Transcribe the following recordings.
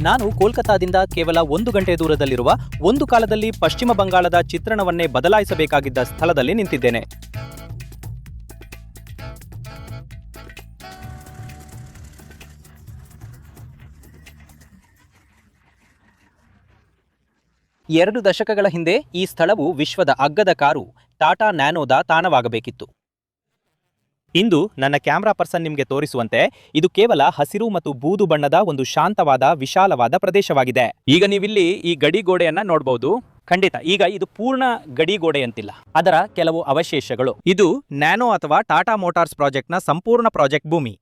ನಾನು ಕೋಲ್ಕತಾದಿಂದ ಕೇವಲ 1 ಗಂಟೆ ದೂರದಲ್ಲಿರುವ ಒಂದು ಕಾಲದಲ್ಲಿ ಪಶ್ಚಿಮ ಬಂಗಾಳದ ಚಿತ್ರಣವನ್ನೇ ಬದಲಾಯಿಸಬೇಕಾಗಿದ್ದ ಸ್ಥಳದಲ್ಲಿ ನಿಂತಿದ್ದೇನೆ. ಎರಡು ದಶಕಗಳ ಹಿಂದೆ ಈ ಸ್ಥಳವು ವಿಶ್ವದ ಅಗ್ಗದ ಕಾರು ಟಾಟಾ ನ್ಯಾನೋದ ತಾಣವಾಗಬೇಕಿತ್ತು. ಇಂದು ನನ್ನ ಕ್ಯಾಮ್ರಾ ಪರ್ಸನ್ ನಿಮಗೆ ತೋರಿಸುವಂತೆ ಇದು ಕೇವಲ ಹಸಿರು ಮತ್ತು ಬೂದು ಬಣ್ಣದ ಒಂದು ಶಾಂತವಾದ ವಿಶಾಲವಾದ ಪ್ರದೇಶವಾಗಿದೆ. ಈಗ ನೀವಿಲ್ಲಿ ಈ ಗಡಿ ಗೋಡೆಯನ್ನ ನೋಡಬಹುದು. ಖಂಡಿತ ಈಗ ಇದು ಪೂರ್ಣ ಗಡಿ ಗೋಡೆಯಂತಿಲ್ಲ, ಅದರ ಕೆಲವು ಅವಶೇಷಗಳು. ಇದು ನ್ಯಾನೋ ಅಥವಾ ಟಾಟಾ ಮೋಟಾರ್ಸ್ ಪ್ರಾಜೆಕ್ಟ್ನ ಸಂಪೂರ್ಣ ಪ್ರಾಜೆಕ್ಟ್ ಭೂಮಿ.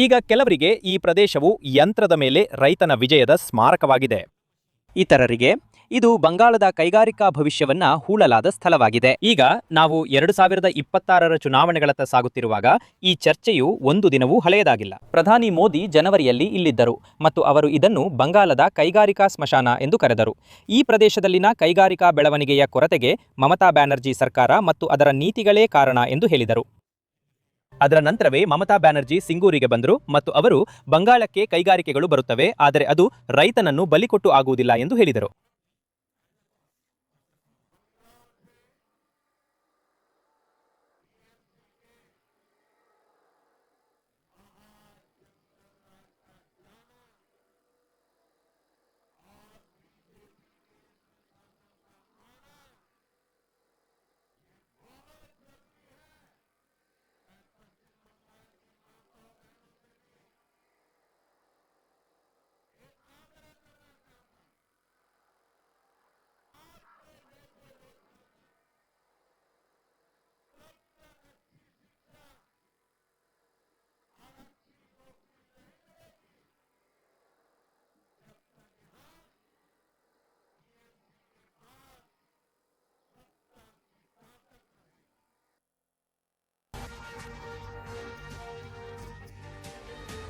ಈಗ ಕೆಲವರಿಗೆ ಈ ಪ್ರದೇಶವು ಯಂತ್ರದ ಮೇಲೆ ರೈತನ ವಿಜಯದ ಸ್ಮಾರಕವಾಗಿದೆ. ಇತರರಿಗೆ ಇದು ಬಂಗಾಳದ ಕೈಗಾರಿಕಾ ಭವಿಷ್ಯವನ್ನ ಹೂಳಲಾದ ಸ್ಥಳವಾಗಿದೆ. ಈಗ ನಾವು 2026ರ ಚುನಾವಣೆಗಳತ್ತ ಸಾಗುತ್ತಿರುವಾಗ ಈ ಚರ್ಚೆಯು ಒಂದು ದಿನವೂ ಹಳೆಯದಾಗಿಲ್ಲ. ಪ್ರಧಾನಿ ಮೋದಿ ಜನವರಿಯಲ್ಲಿ ಇಲ್ಲಿದ್ದರು ಮತ್ತು ಅವರು ಇದನ್ನು ಬಂಗಾಳದ ಕೈಗಾರಿಕಾ ಸ್ಮಶಾನ ಎಂದು ಕರೆದರು. ಈ ಪ್ರದೇಶದಲ್ಲಿನ ಕೈಗಾರಿಕಾ ಬೆಳವಣಿಗೆಯ ಕೊರತೆಗೆ ಮಮತಾ ಬ್ಯಾನರ್ಜಿ ಸರ್ಕಾರ ಮತ್ತು ಅದರ ನೀತಿಗಳೇ ಕಾರಣ ಎಂದು ಹೇಳಿದರು. ಅದರ ನಂತರವೇ ಮಮತಾ ಬ್ಯಾನರ್ಜಿ ಸಿಂಗೂರಿಗೆ ಬಂದರು ಮತ್ತು ಅವರು ಬಂಗಾಳಕ್ಕೆ ಕೈಗಾರಿಕೆಗಳು ಬರುತ್ತವೆ, ಆದರೆ ಅದು ರೈತನನ್ನು ಬಲಿಕೊಟ್ಟು ಆಗುವುದಿಲ್ಲ ಎಂದು ಹೇಳಿದರು.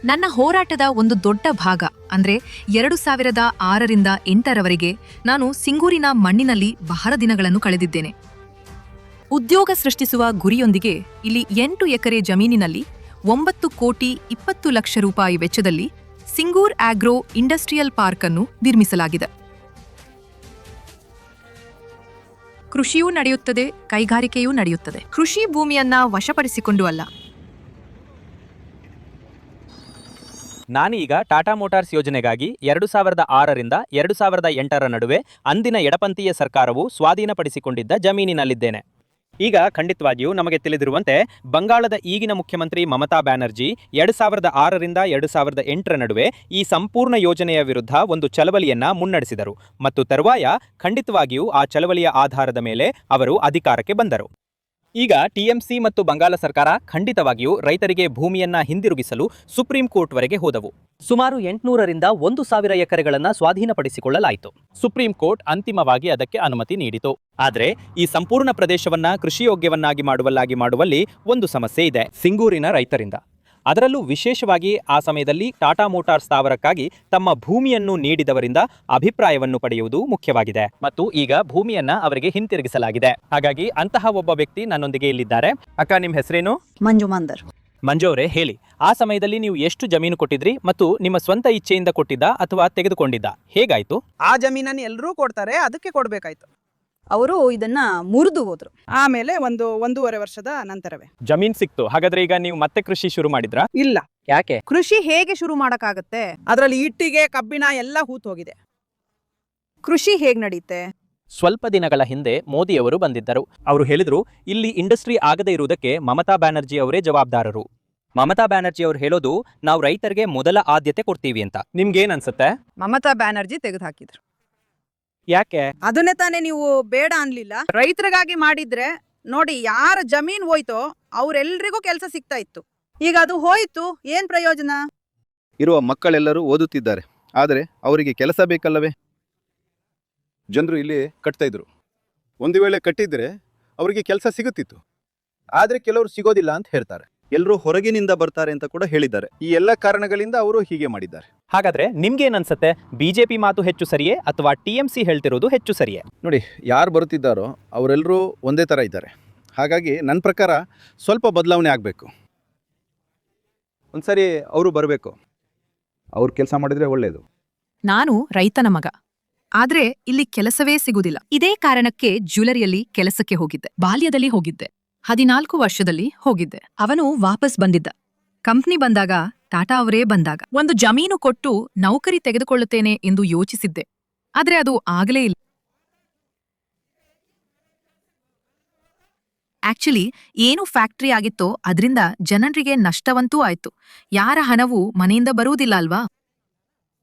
ನನ್ನ ಹೋರಾಟದ ಒಂದು ದೊಡ್ಡ ಭಾಗ ಅಂದ್ರೆ 2006ರಿಂದ 2008ರವರೆಗೆ ನಾನು ಸಿಂಗೂರಿನ ಮಣ್ಣಿನಲ್ಲಿ ಬಹಳ ದಿನಗಳನ್ನು ಕಳೆದಿದ್ದೇನೆ. ಉದ್ಯೋಗ ಸೃಷ್ಟಿಸುವ ಗುರಿಯೊಂದಿಗೆ ಇಲ್ಲಿ 8 ಎಕರೆ ಜಮೀನಿನಲ್ಲಿ 9 ಕೋಟಿ 20 ಲಕ್ಷ ರೂಪಾಯಿ ವೆಚ್ಚದಲ್ಲಿ ಸಿಂಗೂರ್ ಆಗ್ರೋ ಇಂಡಸ್ಟ್ರಿಯಲ್ ಪಾರ್ಕ್ ಅನ್ನು ನಿರ್ಮಿಸಲಾಗಿದೆ. ಕೃಷಿಯೂ ನಡೆಯುತ್ತದೆ, ಕೈಗಾರಿಕೆಯೂ ನಡೆಯುತ್ತದೆ. ಕೃಷಿ ಭೂಮಿಯನ್ನ ವಶಪಡಿಸಿಕೊಂಡು ಅಲ್ಲ. ನಾನೀಗ ಟಾಟಾ ಮೋಟಾರ್ಸ್ ಯೋಜನೆಗಾಗಿ 2006ರಿಂದ 2008ರ ನಡುವೆ ಅಂದಿನ ಎಡಪಂಥೀಯ ಸರ್ಕಾರವು ಸ್ವಾಧೀನಪಡಿಸಿಕೊಂಡಿದ್ದ ಜಮೀನಿನಲ್ಲಿದ್ದೇನೆ. ಈಗ ಖಂಡಿತವಾಗಿಯೂ ನಮಗೆ ತಿಳಿದಿರುವಂತೆ ಬಂಗಾಳದ ಈಗಿನ ಮುಖ್ಯಮಂತ್ರಿ ಮಮತಾ ಬ್ಯಾನರ್ಜಿ 2006ರಿಂದ 2008ರ ನಡುವೆ ಈ ಸಂಪೂರ್ಣ ಯೋಜನೆಯ ವಿರುದ್ಧ ಒಂದು ಚಳವಳಿಯನ್ನ ಮುನ್ನಡೆಸಿದರು ಮತ್ತು ತರುವಾಯ ಖಂಡಿತವಾಗಿಯೂ ಆ ಚಳವಳಿಯ ಆಧಾರದ ಮೇಲೆ ಅವರು ಅಧಿಕಾರಕ್ಕೆ ಬಂದರು. ಈಗ ಟಿಎಂಸಿ ಮತ್ತು ಬಂಗಾಳ ಸರ್ಕಾರ ಖಂಡಿತವಾಗಿಯೂ ರೈತರಿಗೆ ಭೂಮಿಯನ್ನ ಹಿಂದಿರುಗಿಸಲು ಸುಪ್ರೀಂ ಕೋರ್ಟ್ವರೆಗೆ ಹೋದವು. ಸುಮಾರು 800ರಿಂದ 1000 ಎಕರೆಗಳನ್ನು ಸ್ವಾಧೀನಪಡಿಸಿಕೊಳ್ಳಲಾಯಿತು. ಸುಪ್ರೀಂ ಕೋರ್ಟ್ ಅಂತಿಮವಾಗಿ ಅದಕ್ಕೆ ಅನುಮತಿ ನೀಡಿತು. ಆದರೆ ಈ ಸಂಪೂರ್ಣ ಪ್ರದೇಶವನ್ನ ಕೃಷಿಯೋಗ್ಯವನ್ನಾಗಿ ಮಾಡುವಲ್ಲಿ ಒಂದು ಸಮಸ್ಯೆ ಇದೆ ಸಿಂಗೂರಿನ ರೈತರಿಂದ. ಅದರಲ್ಲೂ ವಿಶೇಷವಾಗಿ ಆ ಸಮಯದಲ್ಲಿ ಟಾಟಾ ಮೋಟಾರ್ಸ್ ಸ್ಥಾವರಕ್ಕಾಗಿ ತಮ್ಮ ಭೂಮಿಯನ್ನು ನೀಡಿದವರಿಂದ ಅಭಿಪ್ರಾಯವನ್ನು ಪಡೆಯುವುದು ಮುಖ್ಯವಾಗಿದೆ ಮತ್ತು ಈಗ ಭೂಮಿಯನ್ನ ಅವರಿಗೆ ಹಿಂತಿರುಗಿಸಲಾಗಿದೆ. ಹಾಗಾಗಿ ಅಂತಹ ಒಬ್ಬ ವ್ಯಕ್ತಿ ನನ್ನೊಂದಿಗೆ ಇಲ್ಲಿದ್ದಾರೆ. ಅಕ್ಕ, ನಿಮ್ಮ ಹೆಸರೇನು? ಮಂಜು ಅವರೇ, ಹೇಳಿ, ಆ ಸಮಯದಲ್ಲಿ ನೀವು ಎಷ್ಟು ಜಮೀನು ಕೊಟ್ಟಿದ್ರಿ ಮತ್ತು ನಿಮ್ಮ ಸ್ವಂತ ಇಚ್ಛೆಯಿಂದ ಕೊಟ್ಟಿದ್ದ ಅಥವಾ ತೆಗೆದುಕೊಂಡಿದ್ದ? ಹೇಗಾಯ್ತು? ಆ ಜಮೀನನ್ನು ಎಲ್ಲರೂ ಕೊಡ್ತಾರೆ, ಅದಕ್ಕೆ ಕೊಡ್ಬೇಕಾಯ್ತು. ಅವರು ಇದನ್ನ ಮುರಿದು ಹೋದ್ರು. ಆಮೇಲೆ 1.5 ವರ್ಷದ ನಂತರವೇ ಜಮೀನ್ ಸಿಕ್ತು. ಹಾಗಾದ್ರೆ ಈಗ ನೀವು ಮತ್ತೆ ಕೃಷಿ ಶುರು ಮಾಡಿದ್ರಾ? ಇಲ್ಲ. ಯಾಕೆ? ಕೃಷಿ ಹೇಗೆ ಶುರು ಮಾಡಕ್ಕಾಗತ್ತೆ? ಅದರಲ್ಲಿ ಇಟ್ಟಿಗೆ, ಕಬ್ಬಿಣ ಎಲ್ಲ ಹೂತ್ ಹೋಗಿದೆ. ಕೃಷಿ ಹೇಗ್ ನಡೆಯುತ್ತೆ? ಸ್ವಲ್ಪ ದಿನಗಳ ಹಿಂದೆ ಮೋದಿಯವರು ಬಂದಿದ್ದರು. ಅವರು ಹೇಳಿದ್ರು, ಇಲ್ಲಿ ಇಂಡಸ್ಟ್ರಿ ಆಗದೇ ಇರುವುದಕ್ಕೆ ಮಮತಾ ಬ್ಯಾನರ್ಜಿ ಅವರೇ ಜವಾಬ್ದಾರರು. ಮಮತಾ ಬ್ಯಾನರ್ಜಿ ಅವರು ಹೇಳೋದು, ನಾವು ರೈತರಿಗೆ ಮೊದಲ ಆದ್ಯತೆ ಕೊಡ್ತೀವಿ ಅಂತ. ನಿಮ್ಗೇನ್ ಅನ್ಸುತ್ತೆ? ಮಮತಾ ಬ್ಯಾನರ್ಜಿ ತೆಗೆದು ಹಾಕಿದ್ರು. ಯಾಕೆ? ಅದನ್ನೇ ತಾನೇ ನೀವು ಬೇಡ ಅನ್ಲಿಲ್ಲ. ರೈತರಿಗಾಗಿ ಮಾಡಿದ್ರೆ ನೋಡಿ, ಯಾರ ಜಮೀನ್ ಹೋಯ್ತೋ ಅವ್ರೆಲ್ರಿಗೂ ಕೆಲಸ ಸಿಗ್ತಾ ಇತ್ತು. ಈಗ ಅದು ಹೋಯ್ತು, ಏನ್ ಪ್ರಯೋಜನ? ಇರುವ ಮಕ್ಕಳೆಲ್ಲರೂ ಓದುತ್ತಿದ್ದಾರೆ, ಆದರೆ ಅವರಿಗೆ ಕೆಲಸ ಬೇಕಲ್ಲವೇ? ಜನರು ಇಲ್ಲಿ ಕಟ್ತಾ ಇದ್ರು. ಒಂದು ವೇಳೆ ಕಟ್ಟಿದ್ರೆ ಅವರಿಗೆ ಕೆಲಸ ಸಿಗುತ್ತಿತ್ತು. ಆದರೆ ಕೆಲವರು ಸಿಗೋದಿಲ್ಲ ಅಂತ ಹೇಳ್ತಾರೆ. ಎಲ್ಲರೂ ಹೊರಗಿನಿಂದ ಬರ್ತಾರೆ ಅಂತ ಕೂಡ ಹೇಳಿದ್ದಾರೆ. ಈ ಎಲ್ಲ ಕಾರಣಗಳಿಂದ ಅವರು ಹೀಗೆ ಮಾಡಿದ್ದಾರೆ. ಹಾಗಾದ್ರೆ ನಿಮ್ಗೇನ್ ಅನ್ಸುತ್ತೆ? ಬಿಜೆಪಿ ಮಾತು ಹೆಚ್ಚು ಸರಿಯೇ ಅಥವಾ ಟಿಎಂಸಿ ಹೇಳ್ತಿರೋದು ಹೆಚ್ಚು ಸರಿಯೇ? ನೋಡಿ, ಯಾರು ಬರುತ್ತಿದ್ದಾರೋ ಅವರೆಲ್ಲರೂ ಒಂದೇ ಥರ ಇದ್ದಾರೆ. ಹಾಗಾಗಿ ನನ್ನ ಪ್ರಕಾರ ಸ್ವಲ್ಪ ಬದಲಾವಣೆ ಆಗಬೇಕು. ಒಂದ್ಸರಿ ಅವರು ಬರಬೇಕು. ಅವ್ರು ಕೆಲಸ ಮಾಡಿದರೆ ಒಳ್ಳೆಯದು. ನಾನು ರೈತನ ಮಗ. ಆದ್ರೆ ಇಲ್ಲಿ ಕೆಲಸವೇ ಸಿಗುವುದಿಲ್ಲ. ಇದೇ ಕಾರಣಕ್ಕೆ ಜ್ಯುವೆಲರಿಯಲ್ಲಿ ಕೆಲಸಕ್ಕೆ ಹೋಗಿದ್ದೆ. ಬಾಲ್ಯದಲ್ಲಿ ಹೋಗಿದ್ದೆ. 14 ವರ್ಷದಲ್ಲಿ ಹೋಗಿದ್ದೆ. ಅವನು ವಾಪಸ್ ಬಂದಿದ್ದ. ಕಂಪ್ನಿ ಬಂದಾಗ, ಟಾಟಾ ಅವರೇ ಬಂದಾಗ ಒಂದು ಜಮೀನು ಕೊಟ್ಟು ನೌಕರಿ ತೆಗೆದುಕೊಳ್ಳುತ್ತೇನೆ ಎಂದು ಯೋಚಿಸಿದ್ದೆ. ಆದ್ರೆ ಅದು ಆಗಲೇ ಇಲ್ಲ. ಆಕ್ಚುಲಿ ಏನು ಫ್ಯಾಕ್ಟರಿ ಆಗಿತ್ತೋ ಅದರಿಂದ ಜನರಿಗೆ ನಷ್ಟವಂತೂ ಆಯ್ತು. ಯಾರ ಹಣವೂ ಮನೆಯಿಂದ ಬರುವುದಿಲ್ಲ ಅಲ್ವಾ?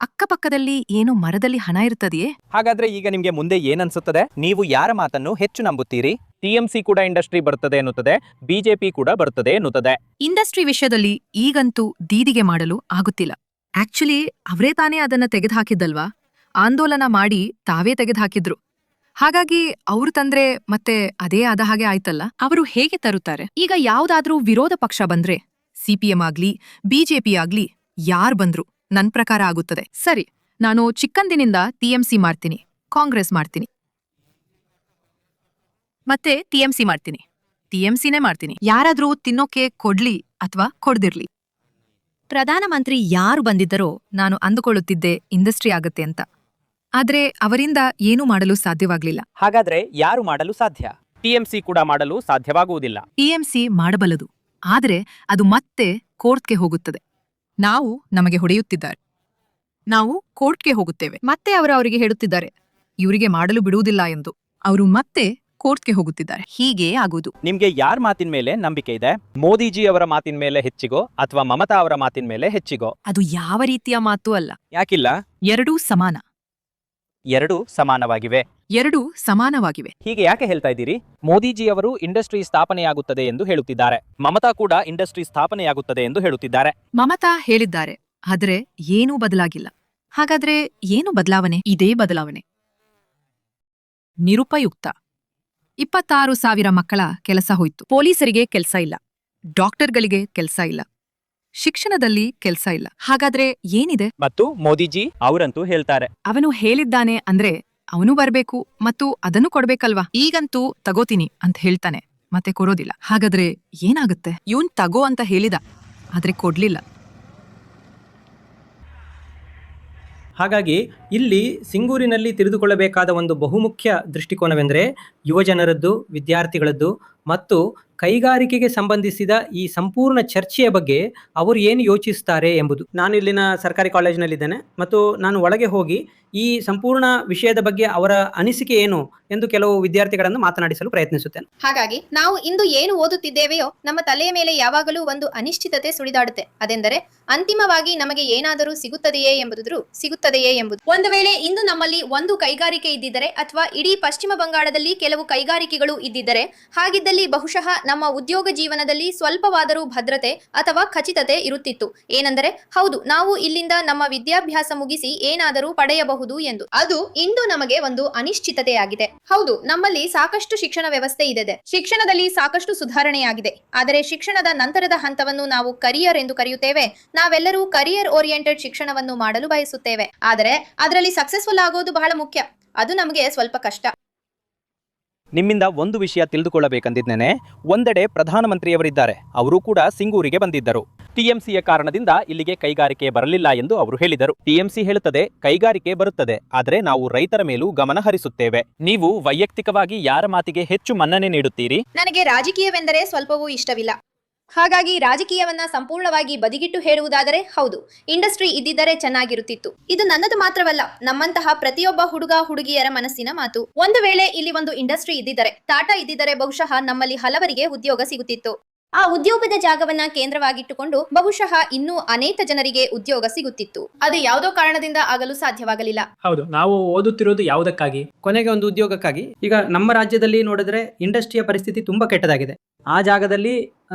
ಅಕ್ಕಪಕ್ಕದಲ್ಲಿ ಏನು ಮರದಲ್ಲಿ ಹಣ ಇರುತ್ತದೆಯೇ? ಹಾಗಾದ್ರೆ ಈಗ ನಿಮ್ಗೆ ಮುಂದೆ ಏನನ್ಸುತ್ತದೆ? ನೀವು ಯಾರ ಮಾತನ್ನು ಹೆಚ್ಚು ನಂಬುತ್ತೀರಿ? ಟಿಎಂಸಿ ಕೂಡ ಇಂಡಸ್ಟ್ರಿ ಬರುತ್ತದೆ ಎನ್ನುತ್ತದೆ, ಬಿಜೆಪಿ ಕೂಡ ಬರುತ್ತದೆ ಎನ್ನುತ್ತದೆ. ಇಂಡಸ್ಟ್ರಿ ವಿಷಯದಲ್ಲಿ ಈಗಂತೂ ದೀದಿಗೆ ಮಾಡಲು ಆಗುತ್ತಿಲ್ಲ. ಆಕ್ಚುಲಿ ಅವರೇ ತಾನೇ ಅದನ್ನ ತೆಗೆದುಹಾಕಿದ್ದಲ್ವಾ? ಆಂದೋಲನ ಮಾಡಿ ತಾವೇ ತೆಗೆದುಹಾಕಿದ್ರು. ಹಾಗಾಗಿ ಅವ್ರು ತಂದ್ರೆ ಮತ್ತೆ ಅದೇ ಆದ ಹಾಗೆ ಆಯ್ತಲ್ಲ. ಅವರು ಹೇಗೆ ತರುತ್ತಾರೆ? ಈಗ ಯಾವ್ದಾದ್ರೂ ವಿರೋಧ ಪಕ್ಷ ಬಂದ್ರೆ, ಸಿಪಿಎಂ ಆಗ್ಲಿ ಬಿಜೆಪಿ ಆಗ್ಲಿ, ಯಾರ್ ಬಂದ್ರು ನನ್ ಪ್ರಕಾರ ಆಗುತ್ತದೆ. ಸರಿ, ನಾನು ಚಿಕ್ಕಂದಿನಿಂದ ಟಿಎಂಸಿ ಮಾಡ್ತೀನಿ, ಕಾಂಗ್ರೆಸ್ ಮಾಡ್ತೀನಿ, ಮತ್ತೆ ಟಿಎಂಸಿ ಮಾಡ್ತೀನಿ, ಟಿಎಂಸಿನೇ ಮಾಡ್ತೀನಿ. ಯಾರಾದ್ರೂ ತಿನ್ನೋಕೆ ಕೊಡ್ಲಿ ಅಥವಾ ಕೊಡ್ದಿರ್ಲಿ. ಪ್ರಧಾನಮಂತ್ರಿ ಯಾರು ಬಂದಿದ್ದರೋ ನಾನು ಅಂದುಕೊಳ್ಳುತ್ತಿದ್ದೆ ಇಂಡಸ್ಟ್ರಿ ಆಗತ್ತೆ ಅಂತ. ಆದ್ರೆ ಅವರಿಂದ ಏನೂ ಮಾಡಲು ಸಾಧ್ಯವಾಗ್ಲಿಲ್ಲ. ಹಾಗಾದ್ರೆ ಯಾರು ಮಾಡಲು ಸಾಧ್ಯ? ಟಿಎಂಸಿ ಕೂಡ ಮಾಡಲು ಸಾಧ್ಯವಾಗುವುದಿಲ್ಲ. ಟಿಎಂಸಿ ಮಾಡಬಲ್ಲದು, ಆದ್ರೆ ಅದು ಮತ್ತೆ ಕೋರ್ಟ್ಗೆ ಹೋಗುತ್ತದೆ. ನಮಗೆ ಹೊಡೆಯುತ್ತಿದ್ದಾರೆ, ನಾವು ಕೋರ್ಟ್ಗೆ ಹೋಗುತ್ತೇವೆ. ಮತ್ತೆ ಅವರಿಗೆ ಹೇಳುತ್ತಿದ್ದಾರೆ ಇವರಿಗೆ ಮಾಡಲು ಬಿಡುವುದಿಲ್ಲ ಎಂದು. ಅವರು ಮತ್ತೆ ಕೋರ್ಟ್ಗೆ ಹೋಗುತ್ತಿದ್ದಾರೆ. ಹೀಗೆ ಆಗುವುದು. ನಿಮ್ಗೆ ಯಾರ ಮಾತಿನ ಮೇಲೆ ನಂಬಿಕೆ ಇದೆ? ಮೋದಿಜಿ ಅವರ ಮಾತಿನ ಮೇಲೆ ಹೆಚ್ಚಿಗೋ ಅಥವಾ ಮಮತಾ ಅವರ ಮಾತಿನ ಮೇಲೆ ಹೆಚ್ಚಿಗೋ? ಅದು ಯಾವ ರೀತಿಯ ಮಾತು ಅಲ್ಲ. ಯಾಕಿಲ್ಲ? ಎರಡೂ ಸಮಾನ. ಎರಡೂ ಸಮಾನವಾಗಿವೆ. ಎರಡೂ ಸಮಾನವಾಗಿವೆ. ಹೀಗೆ ಯಾಕೆ ಹೇಳ್ತಾ ಇದ್ದೀರಿ? ಮೋದಿಜಿ ಅವರು ಇಂಡಸ್ಟ್ರಿ ಸ್ಥಾಪನೆಯಾಗುತ್ತದೆ ಎಂದು ಹೇಳುತ್ತಿದ್ದಾರೆ, ಮಮತಾ ಕೂಡ ಇಂಡಸ್ಟ್ರಿ ಸ್ಥಾಪನೆಯಾಗುತ್ತದೆ ಎಂದು ಹೇಳುತ್ತಿದ್ದಾರೆ. ಮಮತಾ ಹೇಳಿದ್ದಾರೆ, ಆದ್ರೆ ಏನೂ ಬದಲಾಗಿಲ್ಲ. ಹಾಗಾದ್ರೆ ಏನು ಬದಲಾವಣೆ? ಇದೇ ಬದಲಾವಣೆ. ನಿರುಪಯುಕ್ತ. 26,000 ಮಕ್ಕಳ ಕೆಲಸ ಹೋಯ್ತು. ಪೊಲೀಸರಿಗೆ ಕೆಲಸ ಇಲ್ಲ, ಡಾಕ್ಟರ್ಗಳಿಗೆ ಕೆಲಸ ಇಲ್ಲ, ಶಿಕ್ಷಣದಲ್ಲಿ ಕೆಲಸ ಇಲ್ಲ. ಹಾಗಾದ್ರೆ ಏನಿದೆ? ಮತ್ತು ಮೋದಿಜಿ ಅವರಂತೂ ಹೇಳ್ತಾರೆ, ಅವನು ಹೇಳಿದ್ದಾನೆ ಅಂದ್ರೆ ಅವನು ಬರ್ಬೇಕು ಮತ್ತು ಅದನ್ನು ಕೊಡ್ಬೇಕಲ್ವಾ? ಈಗಂತೂ ತಗೋತೀನಿ ಅಂತ ಹೇಳ್ತಾನೆ, ಮತ್ತೆ ಕೊಡೋದಿಲ್ಲ. ಹಾಗಾದ್ರೆ ಏನಾಗುತ್ತೆ? ಇವನ್ ತಗೋ ಅಂತ ಹೇಳಿದ, ಆದ್ರೆ ಕೊಡ್ಲಿಲ್ಲ. ಹಾಗಾಗಿ ಇಲ್ಲಿ ಸಿಂಗೂರಿನಲ್ಲಿ ತಿಳಿದುಕೊಳ್ಳಬೇಕಾದ ಒಂದು ಬಹುಮುಖ್ಯ ದೃಷ್ಟಿಕೋನವೆಂದರೆ ಯುವಜನರದ್ದು, ವಿದ್ಯಾರ್ಥಿಗಳದ್ದು ಮತ್ತು ಕೈಗಾರಿಕೆಗೆ ಸಂಬಂಧಿಸಿದ ಈ ಸಂಪೂರ್ಣ ಚರ್ಚೆಯ ಬಗ್ಗೆ ಅವರು ಏನು ಯೋಚಿಸ್ತಾರೆ ಎಂಬುದು. ನಾನು ಇಲ್ಲಿನ ಸರ್ಕಾರಿ ಕಾಲೇಜಿನಲ್ಲಿದ್ದೇನೆ ಮತ್ತು ನಾನು ಒಳಗೆ ಹೋಗಿ ಈ ಸಂಪೂರ್ಣ ವಿಷಯದ ಬಗ್ಗೆ ಅವರ ಅನಿಸಿಕೆ ಏನು ಎಂದು ಕೆಲವು ವಿದ್ಯಾರ್ಥಿಗಳನ್ನು ಮಾತನಾಡಿಸಲು ಪ್ರಯತ್ನಿಸುತ್ತೇನೆ. ಹಾಗಾಗಿ ನಾವು ಇಂದು ಏನು ಓದುತ್ತಿದ್ದೇವೆಯೋ ನಮ್ಮ ತಲೆಯ ಮೇಲೆ ಯಾವಾಗಲೂ ಒಂದು ಅನಿಶ್ಚಿತತೆ ಸುಳಿದಾಡುತ್ತೆ. ಅದೆಂದರೆ ಅಂತಿಮವಾಗಿ ನಮಗೆ ಏನಾದರೂ ಸಿಗುತ್ತದೆಯೇ ಎಂಬುದು. ಒಂದು ವೇಳೆ ಇಂದು ನಮ್ಮಲ್ಲಿ ಒಂದು ಕೈಗಾರಿಕೆ ಇದ್ದಿದ್ದರೆ ಅಥವಾ ಇಡೀ ಪಶ್ಚಿಮ ಬಂಗಾಳದಲ್ಲಿ ಕೆಲವು ಕೈಗಾರಿಕೆಗಳು ಇದ್ದಿದ್ದರೆ, ಹಾಗಿದ್ದಲ್ಲಿ ಬಹುಶಃ ನಮ್ಮ ಉದ್ಯೋಗ ಜೀವನದಲ್ಲಿ ಸ್ವಲ್ಪವಾದರೂ ಭದ್ರತೆ ಅಥವಾ ಖಚಿತತೆ ಇರುತ್ತಿತ್ತು. ಏನೆಂದರೆ ಹೌದು, ನಾವು ಇಲ್ಲಿಂದ ನಮ್ಮ ವಿದ್ಯಾಭ್ಯಾಸ ಮುಗಿಸಿ ಏನಾದರೂ ಪಡೆಯಬಹುದು ಎಂದು. ಅದು ಇಂದು ನಮಗೆ ಒಂದು ಅನಿಶ್ಚಿತತೆಯಾಗಿದೆ. ಹೌದು, ನಮ್ಮಲ್ಲಿ ಸಾಕಷ್ಟು ಶಿಕ್ಷಣ ವ್ಯವಸ್ಥೆ ಇದೆ, ಶಿಕ್ಷಣದಲ್ಲಿ ಸಾಕಷ್ಟು ಸುಧಾರಣೆಯಾಗಿದೆ. ಆದರೆ ಶಿಕ್ಷಣದ ನಂತರದ ಹಂತವನ್ನು ನಾವು ಕರಿಯರ್ ಎಂದು ಕರೆಯುತ್ತೇವೆ. ನಾವೆಲ್ಲರೂ ಕರಿಯರ್ ಓರಿಯೆಂಟೆಡ್ ಶಿಕ್ಷಣವನ್ನು ಮಾಡಲು ಬಯಸುತ್ತೇವೆ. ಆದರೆ ಅದರಲ್ಲಿ ಸಕ್ಸಸ್ಫುಲ್ ಆಗೋದು ಬಹಳ ಮುಖ್ಯ. ಅದು ನಮಗೆ ಸ್ವಲ್ಪ ಕಷ್ಟ. ನಿಮ್ಮಿಂದ ಒಂದು ವಿಷಯ ತಿಳಿದುಕೊಳ್ಳಬೇಕಂದಿದ್ದೇನೆ. ಒಂದೆಡೆ ಪ್ರಧಾನಮಂತ್ರಿಯವರಿದ್ದಾರೆ, ಅವರು ಕೂಡ ಸಿಂಗೂರಿಗೆ ಬಂದಿದ್ದರು. ಟಿಎಂಸಿಯ ಕಾರಣದಿಂದ ಇಲ್ಲಿಗೆ ಕೈಗಾರಿಕೆ ಬರಲಿಲ್ಲ ಎಂದು ಅವರು ಹೇಳಿದರು. ಟಿಎಂಸಿ ಹೇಳುತ್ತದೆ ಕೈಗಾರಿಕೆ ಬರುತ್ತದೆ, ಆದರೆ ನಾವು ರೈತರ ಮೇಲೂ ಗಮನ ಹರಿಸುತ್ತೇವೆ. ನೀವು ವೈಯಕ್ತಿಕವಾಗಿ ಯಾರ ಮಾತಿಗೆ ಹೆಚ್ಚು ಮನ್ನಣೆ ನೀಡುತ್ತೀರಿ? ನನಗೆ ರಾಜಕೀಯವೆಂದರೆ ಸ್ವಲ್ಪವೂ ಇಷ್ಟವಿಲ್ಲ. ಹಾಗಾಗಿ ರಾಜಕೀಯವನ್ನ ಸಂಪೂರ್ಣವಾಗಿ ಬದಿಗಿಟ್ಟು ಹೇಳುವುದಾದರೆ ಹೌದು, ಇಂಡಸ್ಟ್ರಿ ಇದ್ದಿದ್ದರೆ ಚೆನ್ನಾಗಿರುತ್ತಿತ್ತು. ಇದು ನನ್ನದು ಮಾತ್ರವಲ್ಲ, ನಮ್ಮಂತಹ ಪ್ರತಿಯೊಬ್ಬ ಹುಡುಗ ಹುಡುಗಿಯರ ಮನಸ್ಸಿನ ಮಾತು. ಒಂದು ವೇಳೆ ಇಲ್ಲಿ ಒಂದು ಇಂಡಸ್ಟ್ರಿ ಇದ್ದಿದ್ದರೆ, ಟಾಟಾ ಇದ್ದಿದ್ದರೆ ಬಹುಶಃ ನಮ್ಮಲ್ಲಿ ಹಲವರಿಗೆ ಉದ್ಯೋಗ ಸಿಗುತ್ತಿತ್ತು. ಆ ಉದ್ಯೋಗದ ಜಾಗವನ್ನ ಕೇಂದ್ರವಾಗಿಟ್ಟುಕೊಂಡು ಬಹುಶಃ ಇನ್ನೂ ಅನೇಕ ಜನರಿಗೆ ಉದ್ಯೋಗ ಸಿಗುತ್ತಿತ್ತು. ಅದು ಯಾವುದೋ ಕಾರಣದಿಂದ ಆಗಲು ಸಾಧ್ಯವಾಗಲಿಲ್ಲ. ಹೌದು, ನಾವು ಓದುತ್ತಿರೋದು ಯಾವುದಕ್ಕಾಗಿ? ಕೊನೆಗೆ ಒಂದು ಉದ್ಯೋಗಕ್ಕಾಗಿ. ಈಗ ನಮ್ಮ ರಾಜ್ಯದಲ್ಲಿ ನೋಡಿದ್ರೆ ಇಂಡಸ್ಟ್ರಿಯ ಪರಿಸ್ಥಿತಿ ತುಂಬಾ ಕೆಟ್ಟದಾಗಿದೆ. ಆ ಜಾಗದಲ್ಲಿ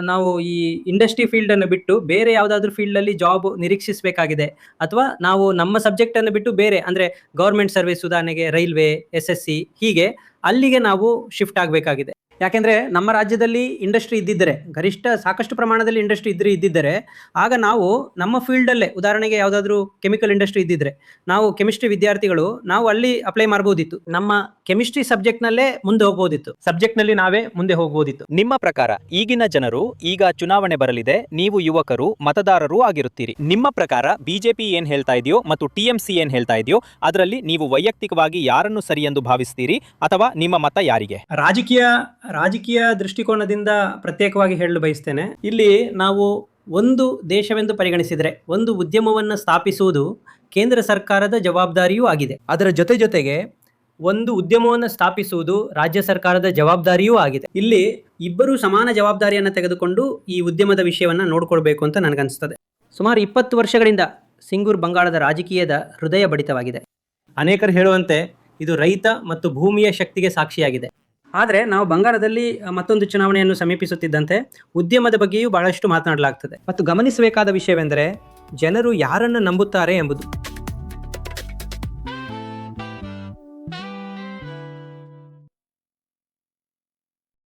ನಾವು ಈ ಇಂಡಸ್ಟ್ರಿ ಫೀಲ್ಡ್ ಅನ್ನು ಬಿಟ್ಟು ಬೇರೆ ಯಾವುದಾದ್ರೂ ಫೀಲ್ಡ್ ಅಲ್ಲಿ ಜಾಬ್ ನಿರೀಕ್ಷಿಸಬೇಕಾಗಿದೆ, ಅಥವಾ ನಾವು ನಮ್ಮ ಸಬ್ಜೆಕ್ಟ್ ಅನ್ನು ಬಿಟ್ಟು ಬೇರೆ ಅಂದ್ರೆ ಗವರ್ಮೆಂಟ್ ಸರ್ವಿಸ್, ಉದಾಹರಣೆಗೆ ರೈಲ್ವೆ, SSC, ಹೀಗೆ ಅಲ್ಲಿಗೆ ನಾವು ಶಿಫ್ಟ್ ಆಗಬೇಕಾಗಿದೆ. ಯಾಕೆಂದರೆ ನಮ್ಮ ರಾಜ್ಯದಲ್ಲಿ ಇಂಡಸ್ಟ್ರಿ ಇದ್ದಿದ್ದರೆ, ಗರಿಷ್ಠ ಸಾಕಷ್ಟು ಪ್ರಮಾಣದಲ್ಲಿ ಇಂಡಸ್ಟ್ರಿ ಇದ್ದಿದ್ದರೆ ಆಗ ನಾವು ನಮ್ಮ ಫೀಲ್ಡಲ್ಲೇ, ಉದಾಹರಣೆಗೆ ಯಾವುದಾದ್ರೂ ಕೆಮಿಕಲ್ ಇಂಡಸ್ಟ್ರಿ ಇದ್ದಿದ್ರೆ ನಾವು ಕೆಮಿಸ್ಟ್ರಿ ವಿದ್ಯಾರ್ಥಿಗಳು ನಾವು ಅಲ್ಲಿ ಅಪ್ಲೈ ಮಾಡ್ಬೋದಿತ್ತು. ನಮ್ಮ ಕೆಮಿಸ್ಟ್ರಿ ಸಬ್ಜೆಕ್ಟ್ನಲ್ಲೇ ಮುಂದೆ ಹೋಗ್ಬೋದಿತ್ತು, ಸಬ್ಜೆಕ್ಟ್ನಲ್ಲಿ ನಾವೇ ಮುಂದೆ ಹೋಗ್ಬೋದಿತ್ತು. ನಿಮ್ಮ ಪ್ರಕಾರ ಈಗಿನ ಜನರು, ಈಗ ಚುನಾವಣೆ ಬರಲಿದೆ, ನೀವು ಯುವಕರು ಮತದಾರರೂ ಆಗಿರುತ್ತೀರಿ, ನಿಮ್ಮ ಪ್ರಕಾರ ಬಿಜೆಪಿ ಏನ್ ಹೇಳ್ತಾ ಇದೆಯೋ ಮತ್ತು ಟಿಎಂಸಿ ಏನ್ ಹೇಳ್ತಾ ಇದೆಯೋ ಅದರಲ್ಲಿ ನೀವು ವೈಯಕ್ತಿಕವಾಗಿ ಯಾರನ್ನು ಸರಿ ಎಂದು ಭಾವಿಸ್ತೀರಿ ಅಥವಾ ನಿಮ್ಮ ಮತ ಯಾರಿಗೆ? ರಾಜಕೀಯ ದೃಷ್ಟಿಕೋನದಿಂದ ಪ್ರತ್ಯೇಕವಾಗಿ ಹೇಳಲು ಬಯಸ್ತೇನೆ. ಇಲ್ಲಿ ನಾವು ಒಂದು ದೇಶವೆಂದು ಪರಿಗಣಿಸಿದರೆ ಒಂದು ಉದ್ಯಮವನ್ನು ಸ್ಥಾಪಿಸುವುದು ಕೇಂದ್ರ ಸರ್ಕಾರದ ಜವಾಬ್ದಾರಿಯೂ ಆಗಿದೆ. ಅದರ ಜೊತೆಗೆ ಒಂದು ಉದ್ಯಮವನ್ನು ಸ್ಥಾಪಿಸುವುದು ರಾಜ್ಯ ಸರ್ಕಾರದ ಜವಾಬ್ದಾರಿಯೂ ಆಗಿದೆ. ಇಲ್ಲಿ ಇಬ್ಬರೂ ಸಮಾನ ಜವಾಬ್ದಾರಿಯನ್ನು ತೆಗೆದುಕೊಂಡು ಈ ಉದ್ಯಮದ ವಿಷಯವನ್ನು ನೋಡಿಕೊಳ್ಬೇಕು ಅಂತ ನನಗನ್ನಿಸ್ತದೆ. ಸುಮಾರು 20 ವರ್ಷಗಳಿಂದ ಸಿಂಗೂರು ಬಂಗಾಳದ ರಾಜಕೀಯದ ಹೃದಯ ಬಡಿತವಾಗಿದೆ. ಅನೇಕರು ಹೇಳುವಂತೆ ಇದು ರೈತ ಮತ್ತು ಭೂಮಿಯ ಶಕ್ತಿಗೆ ಸಾಕ್ಷಿಯಾಗಿದೆ. ಆದರೆ ನಾವು ಬಂಗಾಳದಲ್ಲಿ ಮತ್ತೊಂದು ಚುನಾವಣೆಯನ್ನು ಸಮೀಪಿಸುತ್ತಿದ್ದಂತೆ ಉದ್ಯಮದ ಬಗ್ಗೆಯೂ ಬಹಳಷ್ಟು ಮಾತನಾಡಲಾಗ್ತದೆ. ಮತ್ತು ಗಮನಿಸಬೇಕಾದ ವಿಷಯವೆಂದರೆ ಜನರು ಯಾರನ್ನು ನಂಬುತ್ತಾರೆ ಎಂಬುದು.